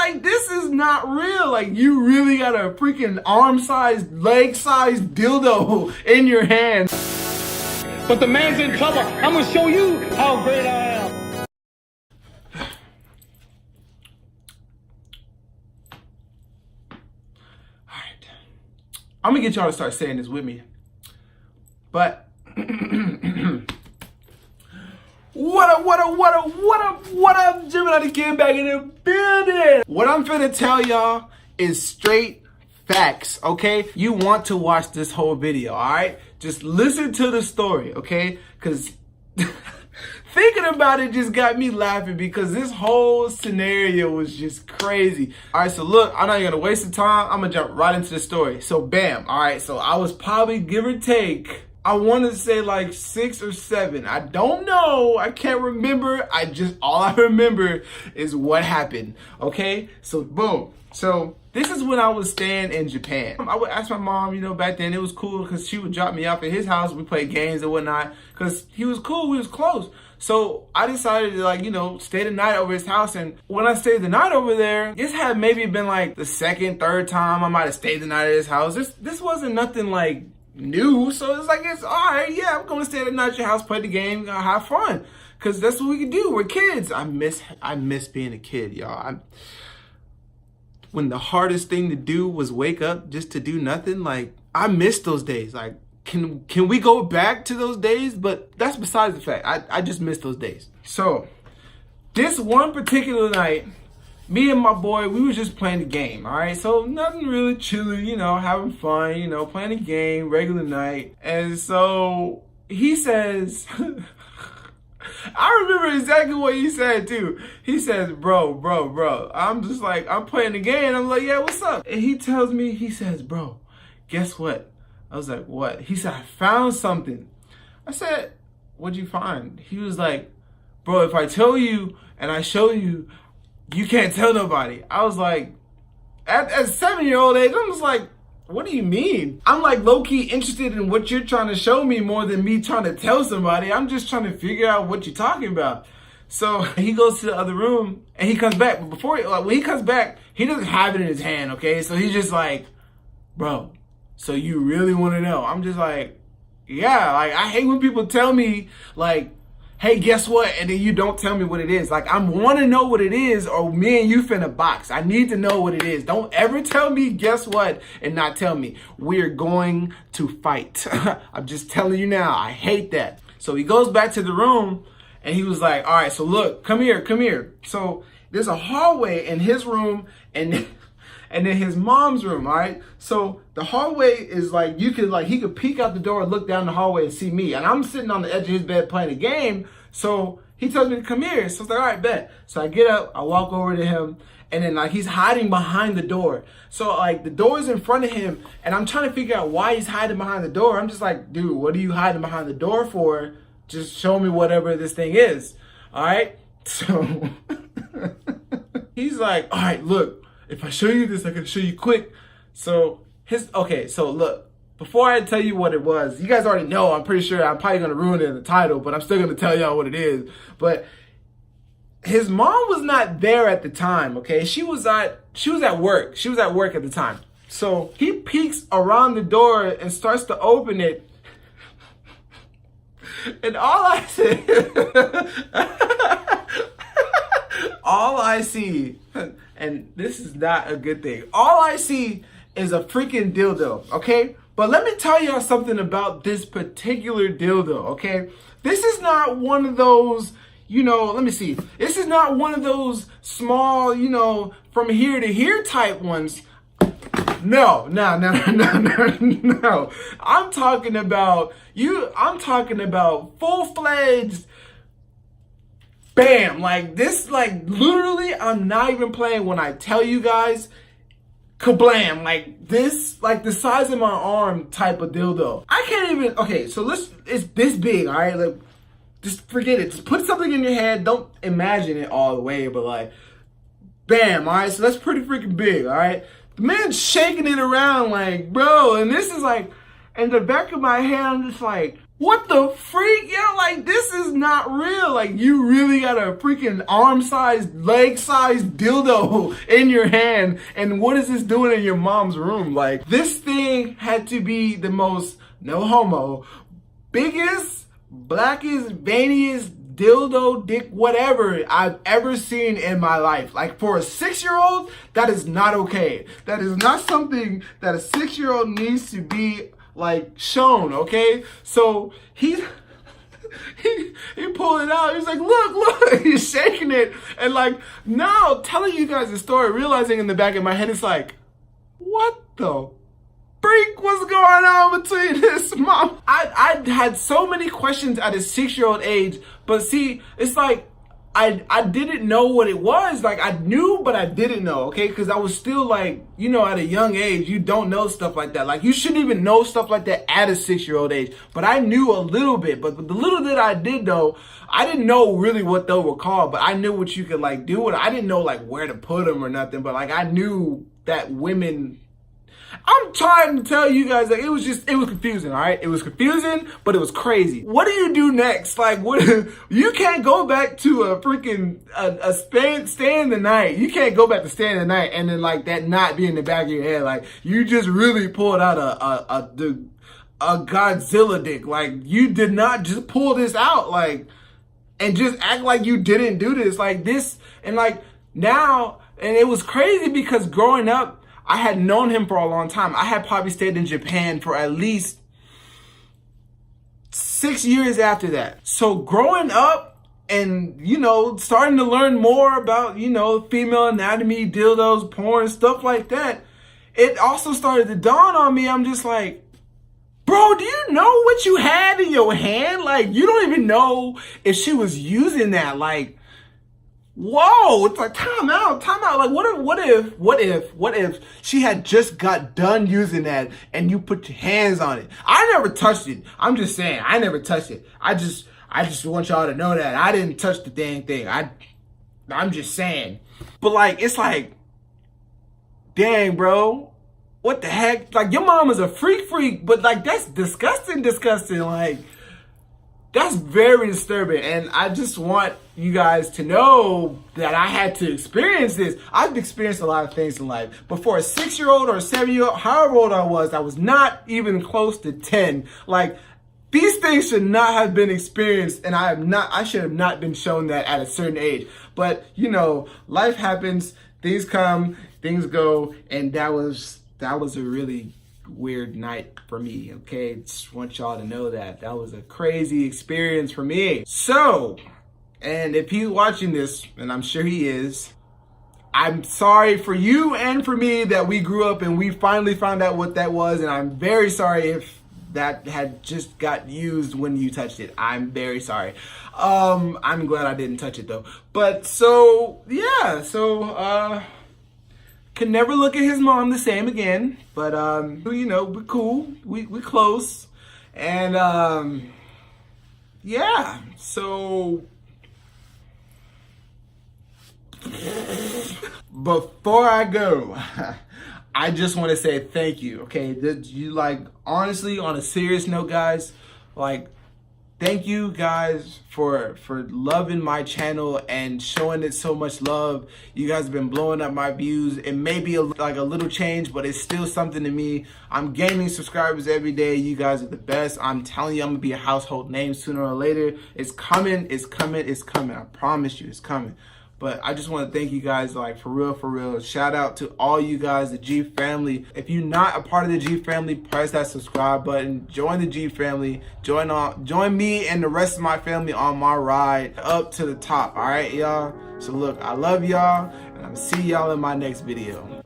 like, this is not real. Like, you really got a freaking arm-sized, leg-sized dildo in your hand. But the man's in trouble. I'm gonna show you how great I am. Alright. I'm gonna get y'all to start saying this with me. But what up, Gemini the Kid back in the building. What I'm finna tell y'all is straight facts, okay? You want to watch this whole video, alright? Just listen to the story, okay? Because thinking about it just got me laughing because this whole scenario was just crazy. Alright, so look, I'm not even gonna waste the time. I'm gonna jump right into the story. So bam, alright, so I was probably, give or take, I want to say like 6 or 7. I don't know. I can't remember. All I remember is what happened. Okay? So boom. So this is when I was staying in Japan. I would ask my mom, you know, back then it was cool because she would drop me off at his house. We played games and whatnot because he was cool. We was close. So I decided to, like, you know, stay the night over his house. And when I stayed the night over there, this had maybe been like the 2nd, 3rd time I might have stayed the night at his house. This wasn't nothing like new, so it's like, it's all right. Yeah, I'm gonna stay the night at your house, play the game, have fun, cause that's what we can do. We're kids. I miss being a kid, y'all. When the hardest thing to do was wake up just to do nothing, like, I miss those days. Like, can we go back to those days? But that's besides the fact. I just miss those days. So this one particular night, me and my boy, we was just playing the game, all right? So nothing really, chilling, you know, having fun, you know, playing the game, regular night. And so he says, I remember exactly what he said too. He says, bro. I'm just like, I'm playing the game. I'm like, yeah, what's up? And he tells me, he says, bro, guess what? I was like, what? He said, I found something. I said, what'd you find? He was like, bro, if I tell you and I show you, you can't tell nobody. I was like, at 7-year-old age, I'm just like, what do you mean? I'm like low-key interested in what you're trying to show me more than me trying to tell somebody. I'm just trying to figure out what you're talking about. So he goes to the other room and he comes back. But when he comes back, he doesn't have it in his hand, okay? So he's just like, bro, so you really want to know? I'm just like, yeah. Like, I hate when people tell me, like, hey, guess what? And then you don't tell me what it is. Like, I want to know what it is, or me and you finna box. I need to know what it is. Don't ever tell me guess what and not tell me. We're going to fight. I'm just telling you now. I hate that. So he goes back to the room and he was like, all right, so look, come here. So there's a hallway in his room and then his mom's room, all right? So the hallway is like, he could peek out the door and look down the hallway and see me. And I'm sitting on the edge of his bed playing a game. So he tells me to come here. So I was like, all right, bet. So I get up, I walk over to him, and then like he's hiding behind the door. So like the door is in front of him, and I'm trying to figure out why he's hiding behind the door. I'm just like, dude, what are you hiding behind the door for? Just show me whatever this thing is, all right? So he's like, all right, look. If I show you this, I can show you quick. So so look, before I tell you what it was, you guys already know, I'm pretty sure I'm probably gonna ruin it in the title, but I'm still gonna tell y'all what it is. But his mom was not there at the time, okay? She was at work. She was at work at the time. So he peeks around the door and starts to open it. And all I see, and this is not a good thing, all I see is a freaking dildo, okay? But let me tell y'all something about this particular dildo, okay? This is not one of those, you know, let me see. This is not one of those small, you know, from here to here type ones. No. I'm talking about full-fledged, bam, like this, like literally, I'm not even playing when I tell you guys, kablam, like this, like the size of my arm type of dildo. I can't even, okay, so it's this big, all right? Like, just forget it. Just put something in your head. Don't imagine it all the way, but like, bam, all right? So that's pretty freaking big, all right? The man's shaking it around like, bro, and this is like, in the back of my head, I'm just like, What the freak? Yo, like, this is not real. Like, you really got a freaking arm-sized, leg-sized dildo in your hand. And what is this doing in your mom's room? Like, this thing had to be the most, no homo, biggest, blackest, veiniest dildo, dick, whatever I've ever seen in my life. Like, for a 6-year-old, that is not okay. That is not something that a 6-year-old needs to be like shown, okay? So he pulled it out. He's like, look, he's shaking it. And like, now telling you guys the story, realizing in the back of my head, it's like, what the freak was going on between this mom? I had so many questions at a 6-year-old age, but see, it's like, I didn't know what it was. Like, I knew, but I didn't know, okay? Because I was still like, you know, at a young age, you don't know stuff like that. Like, you shouldn't even know stuff like that at a 6-year-old age. But I knew a little bit. But the little that I did know, I didn't know really what they were called. But I knew what you could, like, do with it. I didn't know, like, where to put them or nothing. But, like, I knew that women... I'm trying to tell you guys that it was confusing, all right? It was confusing, but it was crazy. What do you do next? Like, what? You can't go back to a freaking stay in the night. You can't go back to stay in the night and then like that not be in the back of your head. Like, you just really pulled out a Godzilla dick. Like, you did not just pull this out, like, and just act like you didn't do this. Like this, and like now, and it was crazy because growing up, I had known him for a long time. I had probably stayed in Japan for at least 6 years after that. So growing up and, you know, starting to learn more about, you know, female anatomy, dildos, porn, stuff like that, it also started to dawn on me. I'm just like, bro, do you know what you had in your hand? Like, you don't even know if she was using that. Like, whoa, it's like time out. Like, what if she had just got done using that and you put your hands on it? I never touched it. I'm just saying, I never touched it. I just want y'all to know that I didn't touch the dang thing. I'm just saying. But like, it's like, dang, bro, what the heck? Like, your mom is a freak, but like, that's disgusting. Like, that's very disturbing. And I just want you guys to know that I had to experience this. I've experienced a lot of things in life. But for a 6-year-old or a 7-year-old, however old I was not even close to 10. Like, these things should not have been experienced, and I should have not been shown that at a certain age. But, you know, life happens, things come, things go, and that was a really weird night for me, okay? Just want y'all to know that was a crazy experience for me. So, and if he's watching this, and I'm sure he is, I'm sorry for you and for me that we grew up and we finally found out what that was, and I'm very sorry if that had just got used when you touched it. I'm very sorry. I'm glad I didn't touch it though. But so, yeah, can never look at his mom the same again, but you know, we're cool, we close, and yeah, so before I go, I just want to say thank you, okay? You, like, honestly, on a serious note, guys, like, thank you guys for loving my channel and showing it so much love. You guys have been blowing up my views. It may be like a little change, but it's still something to me. I'm gaining subscribers every day. You guys are the best. I'm telling you, I'm gonna be a household name sooner or later. It's coming. I promise you, it's coming. But I just want to thank you guys, like, for real. Shout out to all you guys, the G family. If you're not a part of the G family, press that subscribe button. Join the G family. Join me and the rest of my family on my ride up to the top. All right, y'all? So look, I love y'all, and I'm gonna see y'all in my next video.